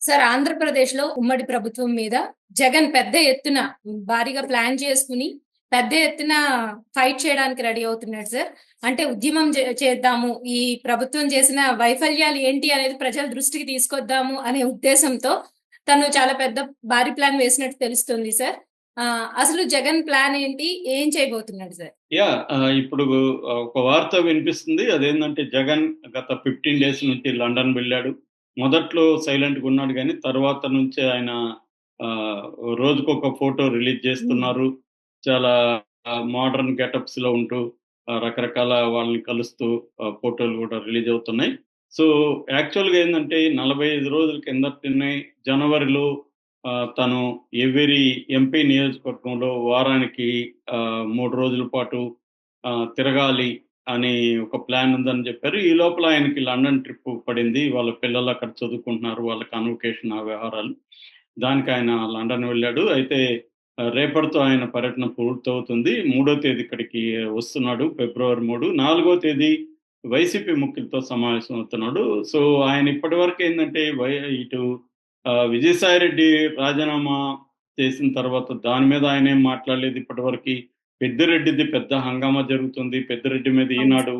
Sir ఆంధ్రప్రదేశ్‌లో ఉమ్మడి ప్రభుత్వం మీద జగన్ పెద్ద ఎత్తున భారీగా ప్లాన్ చేసుకొని, పెద్ద ఎత్తున ఫైట్ చేయడానికి రెడీ అవుతున్నాడు సార్. అంటే ఉద్యమం చేద్దాము. ఈ ప్రభుత్వం చేసిన వైఫల్యాలు ఏంటి అనేది ప్రజల దృష్టికి తీసుకొద్దాము అనే ఉద్దేశంతో తను చాలా పెద్ద భారీ ప్లాన్ వేసినట్టు తెలుస్తుంది సార్. అసలు జగన్ ప్లాన్ ఏంటి? ఏం చేయబోతున్నాడు సార్? ఇప్పుడు ఒక వార్త వినిపిస్తుంది. అదేందంటే జగన్ గత 15 డేస్ నుంచి లండన్ వెళ్ళాడు. మొదట్లో సైలెంట్‌గా ఉన్నాడు గానీ, తర్వాత నుంచి ఆయన ఆహ్, రోజుకొక ఫోటో రిలీజ్ హ్మ్. చేస్తున్నారు. చాలా మోడర్న్ గెటప్స్‌లో ఉంటూ రకరకాల వాళ్ళని కలుస్తూ ఫోటోలు గూడా రిలీజ్ అవుతున్నాయి. సో, యాక్చువల్‌గా ఏందంటే 45 రోజుల కిందటనే జనవరిలో తను ఎవ్రీ ఎంపీ నియోజకవర్గంలో వారానికి 3 రోజుల పాటు తిరగాలి అని ఒక ప్లాన్ ఉందని చెప్పారు. ఈ లోపల ఆయనకి లండన్ ట్రిప్ పడింది. వాళ్ళ పిల్లలు అక్కడ చదువుకుంటున్నారు. వాళ్ళ కన్వకేషన్ ఆ వ్యవహారాలు. దానికి ఆయన లండన్ వెళ్ళాడు. అయితే రేపటితో ఆయన పర్యటన పూర్తవుతుంది. 3 తేదీ ఇక్కడికి వస్తున్నాడు. ఫిబ్రవరి 3. 4 తేదీ వైసీపీ ముఖ్యులతో సమావేశం అవుతున్నాడు. సో, ఆయన ఇప్పటివరకు ఏందంటే ఇటు విజయసాయిరెడ్డి రాజీనామా చేసిన తర్వాత దాని మీద ఆయనేం మాట్లాడలేదు ఇప్పటివరకి. పెద్దిరెడ్డిది పెద్ద హంగామా జరుగుతుంది. పెద్దిరెడ్డి మీద అవును సార్. ఈనాడు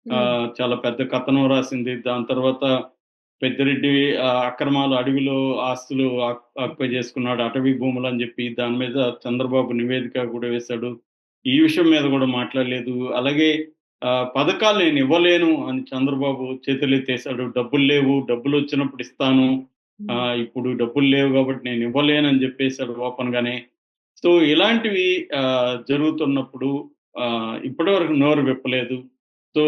హ్మ్. చాలా పెద్ద కథనం రాసింది. దాని తర్వాత పెద్దిరెడ్డి అక్రమాలు అడవిలో ఆస్తులు ఆక్యుపై చేసుకున్నాడు. అటవీ భూములని జెప్పి దాని మీద చంద్రబాబు నివేదిక గూడా వేశాడు. ఈ విషయం మీద గూడా మాట్లాడలేదు. అలాగే పథకాలు నేనివ్వలేను అని చంద్రబాబు చేతులెత్తేసాడు. డబ్బులు లేవు. డబ్బులొచ్చినప్పుడు ఇస్తాను. హ్మ్. ఇప్పుడు డబ్బులు లేవు గాబట్టి నేనివ్వలేనని జెప్పేసాడు ఓపెన్‌గానే. సో, ఇలాంటివి జరుగుతున్నప్పుడు ఇప్పటివరకు నోరు విప్పలేదు. సో,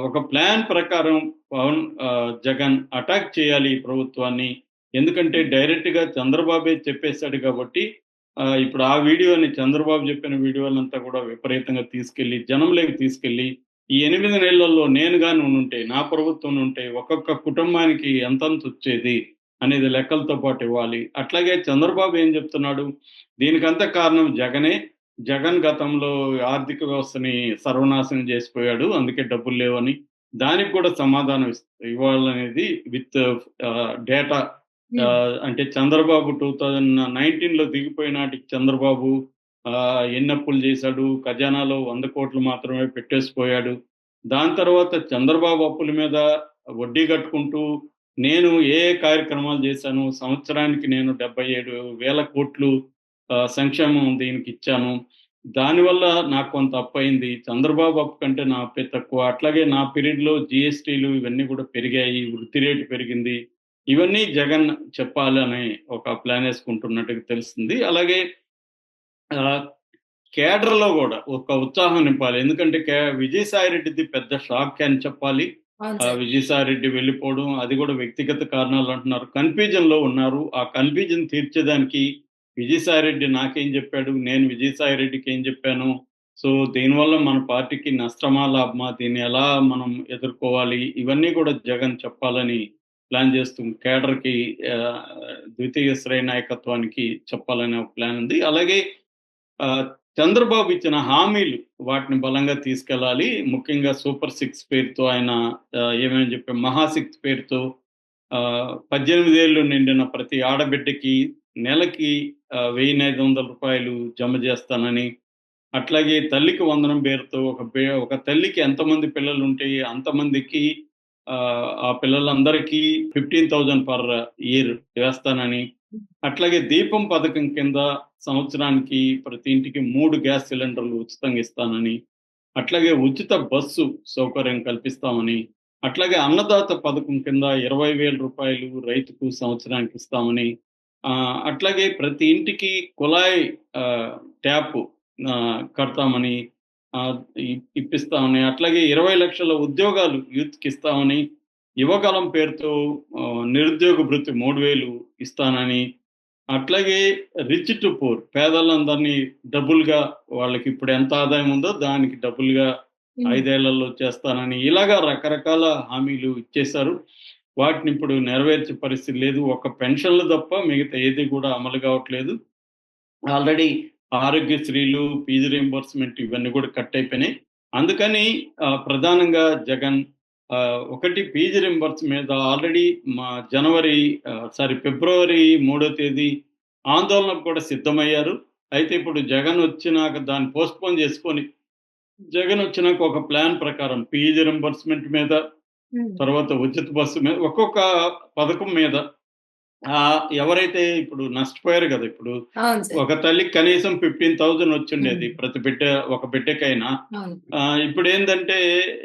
ఒక ప్లాన్ ప్రకారం జగన్ అటాక్ చేయాలి ఈ ప్రభుత్వాన్ని. ఎందుకంటే డైరెక్ట్‌గా చంద్రబాబే చెప్పేసాడు గాబట్టి ఇప్పుడు ఆ వీడియోని చంద్రబాబు చెప్పిన వీడియోలంతా కూడా విపరీతంగా తీసుకెళ్ళి, జనంలోకి తీసుకెళ్ళి, ఈ 8 నెలల్లో నేను గాని ఉండుంటే, నా ప్రభుత్వం ఉంటే ఒక్కొక్క కుటుంబానికి ఎంతెంతొచ్చేది అనేది లెక్కలతో పాటు ఇవ్వాలి. అట్లాగే చంద్రబాబు ఏం చెప్తున్నాడు, దీనికంతా కారణం జగనే. జగన్ గతంలో ఆర్థిక వ్యవస్థని సర్వనాశనం చేసిపోయాడు. అందుకే డబ్బులు లేవని. దానికి కూడా సమాధానం ఇవ్వాలనేది విత్ డేటా. హ్మ్. అంటే చంద్రబాబు 2019లో దిగిపోయిన నాటికి చంద్రబాబు ఎన్నప్పులు చేశాడు. ఖజానాలో 100,00,00,000 మాత్రమే పెట్టేసిపోయాడు. దాని తర్వాత చంద్రబాబు అప్పుల మీద వడ్డీ కట్టుకుంటూ నేను ఏ ఏ కార్యక్రమాలు చేశాను, సంవత్సరానికి నేను 77,000,00,00,000 సంక్షేమం దీనికిచ్చాను. దానివల్ల నాకు కొంత అప్పయింది. చంద్రబాబు అప్పు కంటే నా అప్పే తక్కువ. అట్లాగే నా పీరియడ్‌లో జీఎస్టీలు ఇవన్నీ కూడా పెరిగాయి. వృద్ధి రేటు పెరిగింది. ఇవన్నీ జగన్ చెప్పాలని ఒక ప్లానేసుకుంటున్నట్టుగా తెలుస్తుంది. అలాగే ఆహ్, కేడర్‌లో గూడా ఒక ఉత్సాహం నింపాలి. ఎందుకంటే విజయసాయిరెడ్డిది పెద్ద షాక్ అని చెప్పాలి. అవును సార్. విజయసాయిరెడ్డి వెళ్ళిపోవడం అది గూడా వ్యక్తిగత కారణాలంటున్నారు. కన్‌ఫ్యూజన్‌లో ఉన్నారు. ఆ కన్‌ఫ్యూజన్ తీర్చేదానికి విజయసాయిరెడ్డి నాకేం జెప్పాడు? నేను విజయసాయిరెడ్డికి ఏం జెప్పాను? సో, దీనివల్ల మన పార్టీకి నష్టమా? లాభమా? దీన్ని ఎలా మనం ఎదుర్కోవాలి? ఇవన్నీ గూడా జగన్ చెప్పాలని ప్లాన్ చేస్తూ కేడర్‌కి ఆహ్, ద్వితీయ శ్రేణి నాయకత్వానికి చెప్పాలనే ఒక ప్లాన్ ఉంది. అలాగే ఆహ్, చంద్రబాబు ఇచ్చిన హామీలు వాటిని బలంగా తీసుకెళ్ళాలి. ముఖ్యంగా సూపర్ సిక్స్ పేరుతో ఆయన ఏమేమి చెప్పాం మహా సిక్స్ పేరుతో 18 ఏళ్ళు నిండిన ప్రతి ఆడబిడ్డకి నెలకి రూ. 1,500 జమ చేస్తానని, అట్లాగే తల్లికి వందనం పేరుతో ఒక తల్లికి ఎంతమంది పిల్లలుంటే అంతమందికి ఆ పిల్లలందరికీ 15,000 పర్ ఇయర్ వేస్తానని, అట్లాగే దీపం పథకం కింద సంవత్సరానికి ప్రతి ఇంటికి 3 గ్యాస్ సిలిండర్లు ఉచితంగా ఇస్తానని, అట్లాగే ఉచిత బస్సు సౌకర్యం కల్పిస్తామని, అట్లాగే అన్నదాత పథకం కింద రూ. 20,000 రైతుకు సంవత్సరానికి ఇస్తామని, అట్లాగే ప్రతి ఇంటికి కుళాయి ట్యాప్ కడతామని, ఆహ్, ఇప్పిస్తామని, అట్లాగే 20,00,000 ఉద్యోగాలు యూత్‌కి ఇస్తామని, యువగళం పేరుతో నిరుద్యోగ భృతి 3,000 ఇస్తానని, అట్లాగే రిచ్ టు పూర్ పేదలందరినీ డబుల్‌గా వాళ్ళకిప్పుడు ఎంత ఆదాయం ఉందో దానికి డబుల్‌గా హ్మ్. 5 ఏళ్లలో చేస్తానని ఇలాగా రకరకాల హామీలు ఇచ్చేశారు. వాటినిప్పుడు నెరవేర్చే పరిస్థితి లేదు. ఒక్క పెన్షన్‌లు తప్ప మిగతా ఏది కూడా అమలు కావట్లేదు. ఆల్రెడీ ఆరోగ్యశ్రీలు, ఫీజు రీయింబర్స్‌మెంట్ ఇవన్నీ కూడా కట్ అయిపోయినాయి. అందుకని ప్రధానంగా జగన్ ఒకటి ఫీజు రింబర్స్ మీద ఆల్రెడీ మా ఫిబ్రవరి 3వ తేదీ ఆందోళనకు కూడా సిద్ధమయ్యారు. అయితే ఇప్పుడు జగన్ వచ్చినాక దాన్ని పోస్ట్‌పోన్ చేసుకొని, జగన్ వచ్చినాక ఒక ప్లాన్ ప్రకారం ఫీజు రింబర్స్‌మెంట్ మీద, తర్వాత ఉచిత బస్సు మీద, ఒక్కొక్క పథకం మీద ఎవరైతే ఇప్పుడు నష్టపోయారు కదా! ఇప్పుడు అవును సార్. ఒక తల్లికి కనీసం 15,000 వచ్చిండేది హ్మ్. ప్రతి ఒక బిడ్డకైనా. అవును. ఇప్పుడేందంటే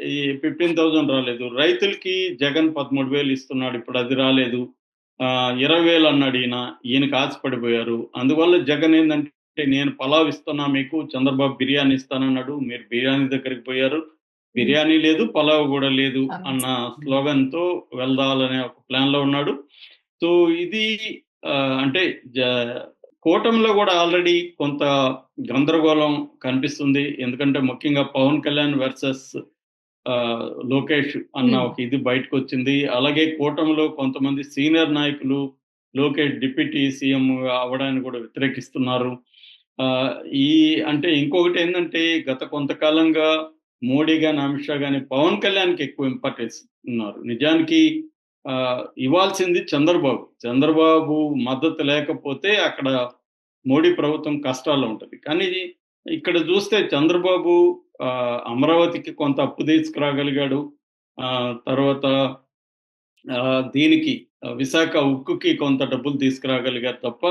ఈ 15,000 రాలేదు. రైతులకి జగన్ 13,000 ఇస్తున్నాడు. ఇప్పుడు అది రాలేదు. 20,000 అన్నాడు ఈయన. ఈయనకి ఆశపడిపోయారు. అందువల్ల జగన్ ఏందంటే నేను పలావ్ ఇస్తున్నా మీకు, చంద్రబాబు బిర్యానీ ఇస్తానన్నాడు. మీరు బిర్యానీ దగ్గరికి పోయారు. హ్మ్. బిర్యానీ లేదు, పలావ్ గూడా లేదు అవును అన్న సార్. స్లోగన్‌తో వెళ్దాలనే ఒక ప్లాన్‌లో ఉన్నాడు. సో, ఇది అంటే జ కూటమిలో గూడా ఆల్రెడీ కొంత గందరగోళం కనిపిస్తుంది. ఎందుకంటే ముఖ్యంగా 'పవన్ కళ్యాణ్' వర్సెస్ లోకేష్ అన్న హ్మ్. ఒక ఇది బయటకొచ్చింది. అలాగే కూటమిలో కొంతమంది సీనియర్ నాయకులు లోకేష్ డిప్యూటీ సీఎం అవ్వడాన్ని గూడా వ్యతిరేకిస్తున్నారు. ఆహ్, ఈ అంటే ఇంకొకటేందంటే గత కొంతకాలంగా మోడీ గాని, అమిత్ షా గాని పవన్ కళ్యాణ్‌కి ఎక్కువ ఇంపార్టెన్స్ ఉన్నారు. నిజానికి ఇవ్వాల్సింది చంద్రబాబు. చంద్రబాబు మద్దతు లేకపోతే అక్కడ మోడీ ప్రభుత్వం కష్టాల్లో ఉంటది. కానీ ఇక్కడ జూస్తే చంద్రబాబు అమరావతికి కొంత అప్పు తీసుకురాగలిగాడు. తర్వాత దీనికి విశాఖ ఉక్కుకి కొంత డబ్బులు తీసుకురాగలిగారు తప్ప,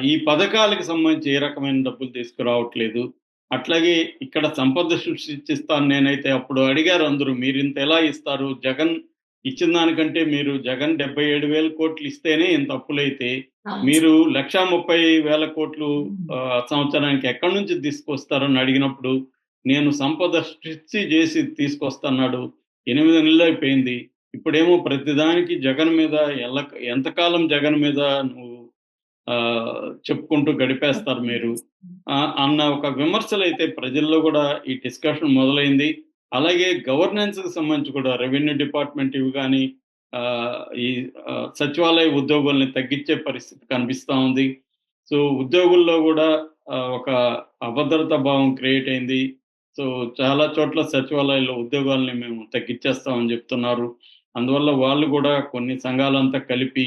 ఈ పథకాలకు సంబంధించి ఏ రకమైన డబ్బులు తీసుకురావట్లేదు. అట్లాగే ఇక్కడ సంపద సృష్టిస్తాను నేనైతే అప్పుడు అడిగారు అందరూ మీరింత ఎలా ఇస్తారు? జగన్ ఇచ్చిన దానికంటే మీరు జగన్ 77,000 కోట్లు ఇస్తేనే ఇంత అప్పులైతే, అవును సార్. మీరు 1,30,000 కోట్లు సంవత్సరానికి ఎక్కడి నుంచి తీసుకొస్తారని అడిగినప్పుడు, నేను సంపద సృష్టి చేసి తీసుకొస్తన్నాడు. 8 నెలలయిపోయింది. ఇప్పుడేమో ప్రతిదానికి జగన్ మీద ఎంతకాలం జగన్ మీద నువ్వు చెప్పుకుంటూ గడిపేస్తారు మీరు. అన్న ఒక విమర్శలైతే ప్రజల్లో గూడా ఈ డిస్కషన్ మొదలైంది. అలాగే గవర్నెన్స్‌కి సంబంధించి కూడా రెవెన్యూ డిపార్ట్‌మెంట్ ఇవి గాని, ఈ సచివాలయ ఉద్యోగుల్ని తగ్గించే పరిస్థితి కనిపిస్తా ఉంది. సో, ఉద్యోగుల్లో గూడా ఒక అభద్రతా భావం క్రియేట్ అయింది. సో, చాలా చోట్ల సచివాలయాల్లో ఉద్యోగాల్ని మేము తగ్గిచ్చేస్తామని జెప్తున్నారు. అందువల్ల వాళ్ళు గూడా కొన్ని సంఘాలంతా కలిపి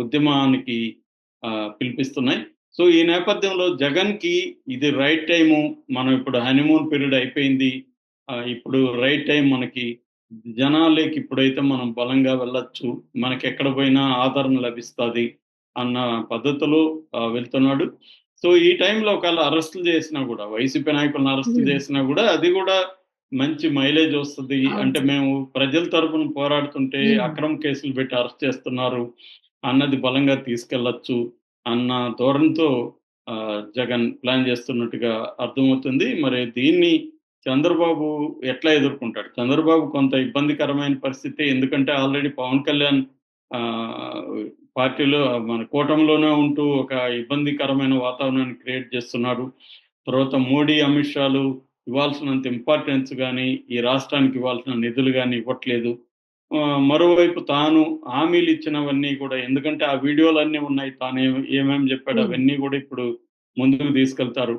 ఉద్యమానికి పిలిపిస్తున్నాయి. సో, ఈ నేపథ్యంలో జగన్‌కి ఇది రైట్ టైము. మనం ఇప్పుడు హనీమూన్ పీరియడ్ అయిపోయింది. ఇప్పుడు రైట్ టైమ్ మనకి. జనాల్లోకి ఇప్పుడైతే మనం బలంగా వెళ్ళొచ్చు. మనకెక్కడ పోయినా ఆదరణ లభిస్తది అన్న పద్ధతిలో వెళ్తున్నాడు. సో, ఈ టైంలో ఒకవేళ అరెస్టులు చేసినా గూడా, వైసీపీ నాయకులను అరెస్టులు హ్మ్. చేసినా గూడా, అది గూడా మంచి మైలేజ్ వస్తది. అవును అంటే సార్. మేము ప్రజల తరపున పోరాడుతుంటే హ్మ్. అక్రమ కేసులు పెట్టి అరెస్ట్ చేస్తున్నారు అన్నది బలంగా తీసుకెళ్లొచ్చు అన్న ధోరణితో జగన్ ప్లాన్ చేస్తున్నట్టుగా అర్థమవుతుంది. మరి దీన్ని చంద్రబాబు ఎట్లా ఎదుర్కుంటాడు? చంద్రబాబు కొంత ఇబ్బందికరమైన పరిస్థితే. ఎందుకంటే ఆల్రెడీ పవన్ కళ్యాణ్ ఆహ్, పార్టీలో మన కూటమిలోనే ఉంటూ ఒక ఇబ్బందికరమైన వాతావరణాన్ని క్రియేట్ చేస్తున్నాడు. తర్వాత మోడీ, అమిత్ షాలు ఇవ్వాల్సినంత ఇంపార్టెన్స్ గాని, ఈ రాష్ట్రానికి ఇవ్వాల్సిన నిధులు గాని ఇవ్వట్లేదు. మరోవైపు తాను హామీలిచ్చినవన్నీ కూడా ఎందుకంటే ఆ వీడియోలన్నీ ఉన్నాయి. తాను ఏమేమి జెప్పాడో హ్మ్. అవన్నీ గూడా ఇప్పుడు ముందుకు తీసుకెళ్తారు.